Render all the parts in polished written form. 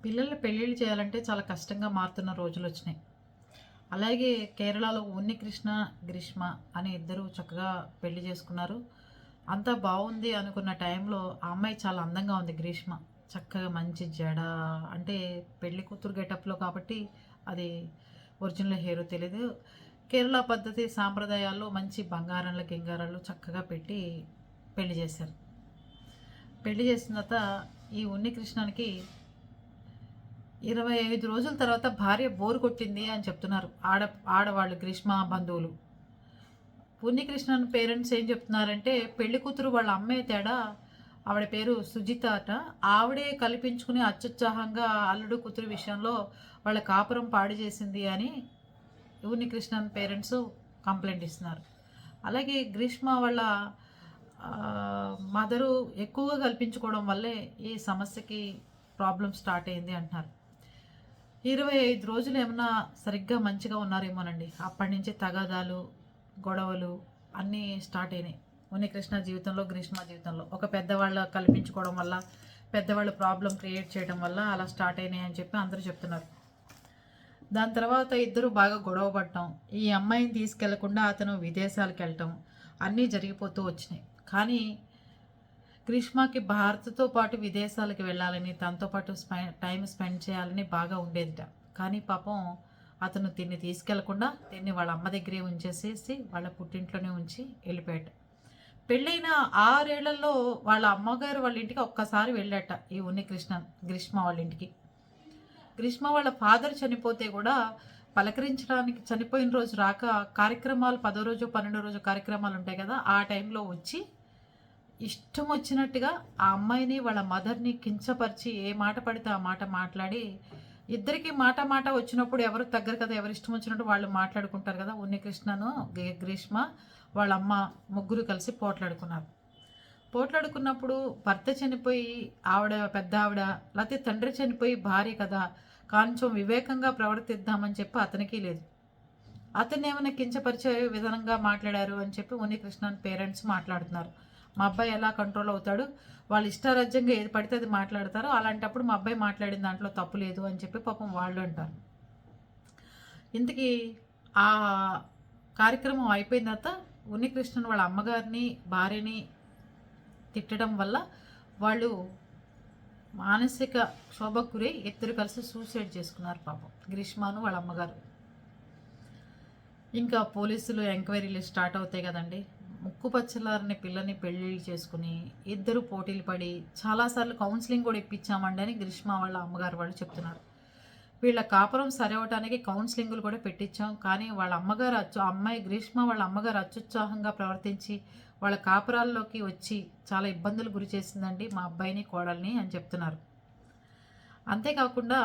పిల్లల పెళ్ళిళ్ళు చేయాలంటే చాలా కష్టంగా మారుతున్న రోజులొచ్చినాయి. అలాగే కేరళలో ఉన్నికృష్ణ, గ్రీష్మ అనే ఇద్దరు చక్కగా పెళ్లి చేసుకున్నారు. అంతా బావుంది అనుకున్న టైంలో ఆ అమ్మాయి చాలా అందంగా ఉంది గ్రీష్మ. చక్కగా మంచి జడ అంటే పెళ్లి కూతురు గెటప్‌లో కాబట్టి అది ఒరిజినల్ హీరో తెలీదు. కేరళ పద్ధతి సాంప్రదాయాల్లో మంచి బంగారంలు, గింగారాలు చక్కగా పెట్టి పెళ్లి చేశారు. పెళ్లి చేసిన తర్వాత ఈ ఉన్నికృష్ణన్‌కి 25 రోజుల తర్వాత భార్య బోరు కొట్టింది అని చెప్తున్నారు ఆడవాళ్ళు గ్రీష్మ బంధువులు. ఉన్నికృష్ణన్ పేరెంట్స్ ఏం చెప్తున్నారంటే పెళ్లి కూతురు వాళ్ళ అమ్మే తేడా, ఆవిడ పేరు సుజిత అట. ఆవిడే కల్పించుకుని అత్యుత్సాహంగా అల్లుడు కూతురు విషయంలో వాళ్ళ కాపురం పాడు చేసింది అని ఉన్నికృష్ణన్ పేరెంట్స్ కంప్లైంట్ ఇస్తున్నారు. అలాగే గ్రీష్మ వాళ్ళ మదరు ఎక్కువగా కల్పించుకోవడం వల్లే ఈ సమస్యకి ప్రాబ్లం స్టార్ట్ అయింది అంటున్నారు. 25 రోజులు ఏమన్నా సరిగ్గా మంచిగా ఉన్నారేమోనండి. అప్పటి నుంచి తగాదాలు, గొడవలు అన్నీ స్టార్ట్ అయినాయి. ఉన్నికృష్ణ జీవితంలో, గ్రీష్మ జీవితంలో. ఒక పెద్దవాళ్ళ కల్పించుకోవడం వల్ల, పెద్దవాళ్ళు ప్రాబ్లమ్ క్రియేట్ చేయడం వల్ల అలా స్టార్ట్ అయినాయి అని చెప్పి అందరూ చెప్తున్నారు. దాని తర్వాత ఇద్దరు బాగా గొడవ పడటం, ఈ అమ్మాయిని తీసుకెళ్లకుండా అతను విదేశాలకు వెళ్ళటం అన్నీ జరిగిపోతూ వచ్చినాయి. కానీ గ్రీష్మకి భారత్తో పాటు విదేశాలకు వెళ్ళాలని, తనతో పాటు టైం స్పెండ్ చేయాలని బాగా ఉండేదిట. కానీ పాపం అతను తిన్ని తీసుకెళ్లకుండా తిన్ని వాళ్ళ అమ్మ దగ్గరే ఉంచేసేసి వాళ్ళ పుట్టింట్లోనే ఉంచి వెళ్ళిపోయాట. పెళ్ళైన 6 ఏళ్లలో వాళ్ళ అమ్మగారు వాళ్ళ ఇంటికి ఒక్కసారి వెళ్ళాట ఈ ఉన్నికృష్ణన్ గ్రీష్మ వాళ్ళ ఇంటికి. గ్రీష్మ వాళ్ళ ఫాదర్ చనిపోతే కూడా పలకరించడానికి చనిపోయిన రోజు రాక కార్యక్రమాలు 10వ రోజు 12వ రోజు కార్యక్రమాలు ఉంటాయి కదా, ఆ టైంలో వచ్చి ఇష్టం వచ్చినట్టుగా ఆ అమ్మాయిని వాళ్ళ మదర్ని కించపరిచి ఏ మాట పడితే ఆ మాట మాట్లాడి, ఇద్దరికి మాట మాట వచ్చినప్పుడు ఎవరు తగ్గరు కదా, ఎవరు ఇష్టం వచ్చినట్టు వాళ్ళు మాట్లాడుకుంటారు కదా. ఉన్నికృష్ణను గ్రీష్మ వాళ్ళ అమ్మ ముగ్గురు కలిసి పోట్లాడుకున్నారు. పోట్లాడుకున్నప్పుడు భర్త చనిపోయి ఆవిడ పెద్ద ఆవిడ, లేకపోతే తండ్రి చనిపోయి భార్య కదా, కొంచెం వివేకంగా ప్రవర్తిద్దామని చెప్పి అతనికి లేదు. అతన్ని ఏమైనా కించపరిచే విధంగా మాట్లాడారు అని చెప్పి ఉన్నికృష్ణన్ పేరెంట్స్ మాట్లాడుతున్నారు. మా అబ్బాయి ఎలా కంట్రోల్ అవుతాడు, వాళ్ళు ఇష్టారాజ్యంగా ఏది పడితే అది మాట్లాడతారో, అలాంటప్పుడు మా అబ్బాయి మాట్లాడిన దాంట్లో తప్పు లేదు అని చెప్పి పాపం వాళ్ళు అంటారు. ఇంతకీ ఆ కార్యక్రమం అయిపోయిన తర్వాత ఉన్నికృష్ణన్ వాళ్ళ అమ్మగారిని భార్యని తిట్టడం వల్ల వాళ్ళు మానసిక క్షోభకు గురై ఇద్దరు కలిసి సూసైడ్ చేసుకున్నారు పాపం, గ్రీష్మను వాళ్ళ అమ్మగారు. ఇంకా పోలీసులు ఎంక్వైరీలు స్టార్ట్ అవుతాయి కదండి. ముక్కుపచ్చలారని పిల్లని పెళ్ళిళ్ళు చేసుకుని ఇద్దరు పోటీలు పడి చాలాసార్లు కౌన్సిలింగ్ కూడా ఇప్పించామండి అని గ్రీష్మ వాళ్ళ అమ్మగారు వాళ్ళు చెప్తున్నారు. వీళ్ళ కాపురం సరవటానికి కౌన్సిలింగ్లు కూడా పెట్టించాం, కానీ వాళ్ళ అమ్మగారు అమ్మాయి గ్రీష్మ వాళ్ళ అమ్మగారు అత్యుత్సాహంగా ప్రవర్తించి వాళ్ళ కాపురాల్లోకి వచ్చి చాలా ఇబ్బందులు గురి చేసిందండి మా అబ్బాయిని కోడల్ని అని చెప్తున్నారు. అంతేకాకుండా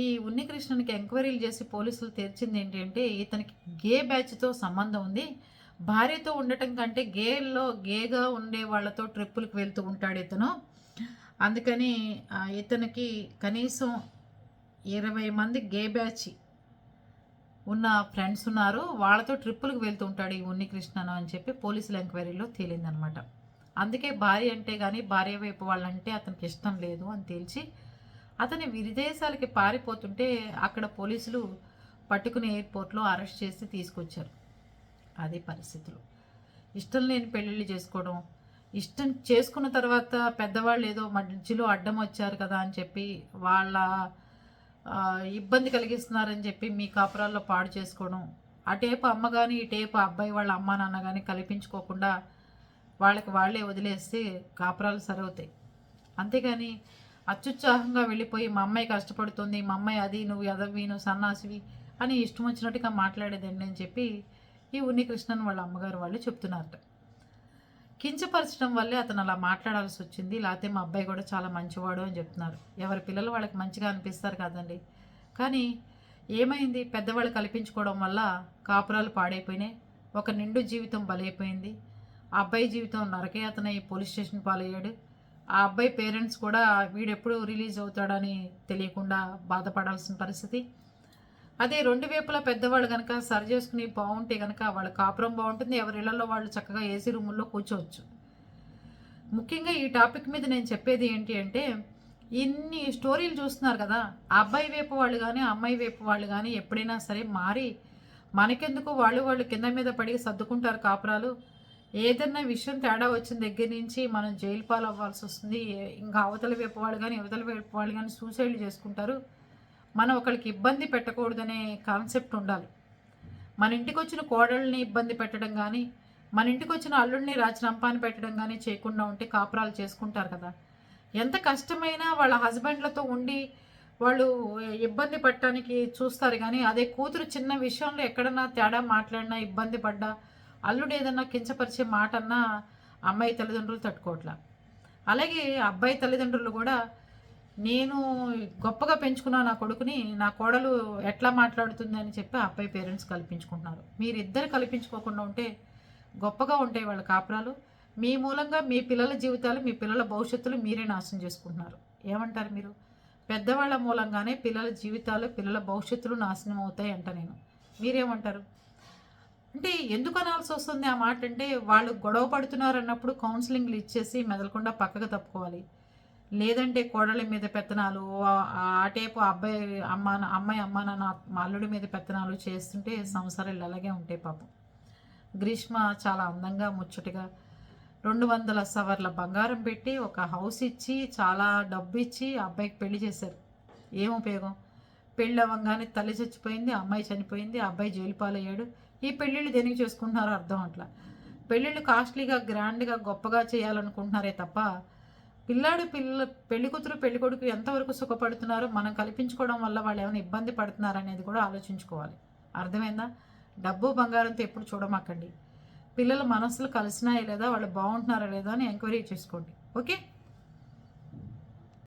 ఈ ఉన్నికృష్ణన్కి ఎంక్వైరీలు చేసి పోలీసులు తెరిచింది ఏంటి అంటే ఇతనికి గే బ్యాచ్తో సంబంధం ఉంది, భార్యతో ఉండటం కంటే గేగా ఉండే వాళ్ళతో ట్రిప్పులకు వెళ్తూ ఉంటాడు ఇతను. అందుకని ఇతనికి కనీసం 20 మంది గే బ్యాచ్ ఉన్న ఫ్రెండ్స్ ఉన్నారు, వాళ్ళతో ట్రిప్పులకు వెళ్తూ ఉంటాడు ఈ ఉన్నికృష్ణన్ అని చెప్పి పోలీసుల ఎంక్వైరీలో తేలిందనమాట. అందుకే భార్య అంటే కానీ భార్య వైపు వాళ్ళంటే అతనికి ఇష్టం లేదు అని తేల్చి అతని విదేశాలకి పారిపోతుంటే అక్కడ పోలీసులు పట్టుకుని ఎయిర్పోర్ట్లో అరెస్ట్ చేసి తీసుకొచ్చారు. అది పరిస్థితులు. ఇష్టం లేని పెళ్ళిళ్ళు చేసుకోవడం, ఇష్టం చేసుకున్న తర్వాత పెద్దవాళ్ళు ఏదో మధ్యలో అడ్డం వచ్చారు కదా అని చెప్పి వాళ్ళ ఇబ్బంది కలిగిస్తున్నారని చెప్పి మీ కాపురాల్లో పాడు చేసుకోవడం, అటేపు అమ్మ కానీ ఇటేపు అబ్బాయి వాళ్ళ అమ్మ నాన్న కానీ కల్పించుకోకుండా వాళ్ళకి వాళ్ళే వదిలేస్తే కాపురాలు సరవుతాయి. అంతేగాని అత్యుత్సాహంగా వెళ్ళిపోయి మా అమ్మాయి కష్టపడుతుంది, మా అమ్మాయి అది, నువ్వు ఎదవి, నువ్వు సన్నాసివి అని ఇష్టం వచ్చినట్టుగా మాట్లాడేదండి అని చెప్పి ఈ ఉన్నికృష్ణన్ వాళ్ళ అమ్మగారు వాళ్ళు చెప్తున్నారట. కించపరచడం వల్లే అతను అలా మాట్లాడాల్సి వచ్చింది, లేకపోతే మా అబ్బాయి కూడా చాలా మంచివాడు అని చెప్తున్నారు. ఎవరి పిల్లలు వాళ్ళకి మంచిగా అనిపిస్తారు కదండి. కానీ ఏమైంది, పెద్దవాళ్ళు కల్పించుకోవడం వల్ల కాపురాలు పాడైపోయినాయి, ఒక నిండు జీవితం బలైపోయింది. ఆ అబ్బాయి జీవితం నరకయాతనై పోలీస్ స్టేషన్ పాలయ్యాడు. ఆ అబ్బాయి పేరెంట్స్ కూడా వీడెప్పుడు రిలీజ్ అవుతాడని తెలియకుండా బాధపడాల్సిన పరిస్థితి. అదే రెండు వైపులా పెద్దవాళ్ళు కనుక సరి చేసుకుని బాగుంటే కనుక వాళ్ళ కాపురం బాగుంటుంది, ఎవరి ఇళ్లలో వాళ్ళు చక్కగా ఏసీ రూముల్లో కూర్చోవచ్చు. ముఖ్యంగా ఈ టాపిక్ మీద నేను చెప్పేది ఏంటి అంటే ఇన్ని స్టోరీలు చూస్తున్నారు కదా, ఆ అబ్బాయి వైపు వాళ్ళు కానీ అమ్మాయి వైపు వాళ్ళు కానీ ఎప్పుడైనా సరే మారి మనకెందుకు వాళ్ళు కింద మీద పడి సర్దుకుంటారు కాపురాలు. ఏదన్నా విషయం తేడా వచ్చిన దగ్గర నుంచి మనం జైలు పాలు అవ్వాల్సి వస్తుంది. ఇంకా అవతల వైపు వాళ్ళు కానీ యువతల వైపు వాళ్ళు కానీ సూసైడ్లు చేసుకుంటారు. మనం ఒకరికి ఇబ్బంది పెట్టకూడదనే కాన్సెప్ట్ ఉండాలి. మన ఇంటికి వచ్చిన కోడళ్ళని ఇబ్బంది పెట్టడం కానీ, మన ఇంటికి వచ్చిన అల్లుడిని రాజరంపాన్ని పెట్టడం కానీ చేయకుండా ఉంటే కాపురాలు చేసుకుంటారు కదా. ఎంత కష్టమైనా వాళ్ళ హస్బెండ్లతో ఉండి వాళ్ళు ఇబ్బంది పడటానికి చూస్తారు కానీ, అదే కూతురు చిన్న విషయంలో ఎక్కడన్నా తేడా మాట్లాడినా ఇబ్బంది పడ్డా, అల్లుడు ఏదన్నా కించపరిచే మాట అన్నా అమ్మాయి తల్లిదండ్రులు తట్టుకోవట్లా. అలాగే అబ్బాయి తల్లిదండ్రులు కూడా నేను గొప్పగా పెంచుకున్న నా కొడుకుని నా కోడలు ఎట్లా మాట్లాడుతుంది అని చెప్పి అబ్బాయి పేరెంట్స్ కల్పించుకుంటున్నారు. మీరిద్దరు కల్పించుకోకుండా ఉంటే గొప్పగా ఉంటాయి వాళ్ళ కాపురాలు. మీ మూలంగా మీ పిల్లల జీవితాలు, మీ పిల్లల భవిష్యత్తులు మీరే నాశనం చేసుకుంటున్నారు. ఏమంటారు మీరు? పెద్దవాళ్ళ మూలంగానే పిల్లల జీవితాలు, పిల్లల భవిష్యత్తులు నాశనం అవుతాయి అంట నేను. మీరేమంటారు? అంటే ఎందుకు అనాల్సి వస్తుంది ఆ మాట అంటే, వాళ్ళు గొడవ పడుతున్నారు అన్నప్పుడు కౌన్సిలింగ్లు ఇచ్చేసి మెదలకుండా పక్కకు తప్పుకోవాలి. లేదంటే కోడళ్ళ మీద పెత్తనాలు, ఆటేపు అమ్మాయి అమ్మ నాన్న అల్లుడి మీద పెత్తనాలు చేస్తుంటే సంసారాలు అలాగే ఉంటాయి పాపం. గ్రీష్మ చాలా అందంగా ముచ్చటగా 200 సవర్ల బంగారం పెట్టి ఒక హౌస్ ఇచ్చి చాలా డబ్బు ఇచ్చి అబ్బాయికి పెళ్లి చేశారు. ఏం ఉపయోగం? పెళ్ళి అవ్వగానే తల్లి చచ్చిపోయింది, అమ్మాయి చనిపోయింది, అబ్బాయి జైలు పాలయ్యాడు. ఈ పెళ్ళిళ్ళు దేనికి చేసుకుంటున్నారో అర్థం అట్లా. పెళ్ళిళ్ళు కాస్ట్లీగా గ్రాండ్గా గొప్పగా చేయాలనుకుంటున్నారే తప్ప పెళ్లి కూతురు పెళ్లి కొడుకు ఎంతవరకు సుఖపడుతున్నారో మనం కల్పించుకోవడం వల్ల వాళ్ళు ఏమైనా ఇబ్బంది పడుతున్నారనేది కూడా ఆలోచించుకోవాలి. అర్థమైందా? డబ్బు బంగారంతో ఎప్పుడు చూడమాకండి. పిల్లల మనసులు కలిసినాయా లేదా, వాళ్ళు బాగుంటున్నారా లేదా అని ఎంక్వైరీ చేసుకోండి. ఓకే.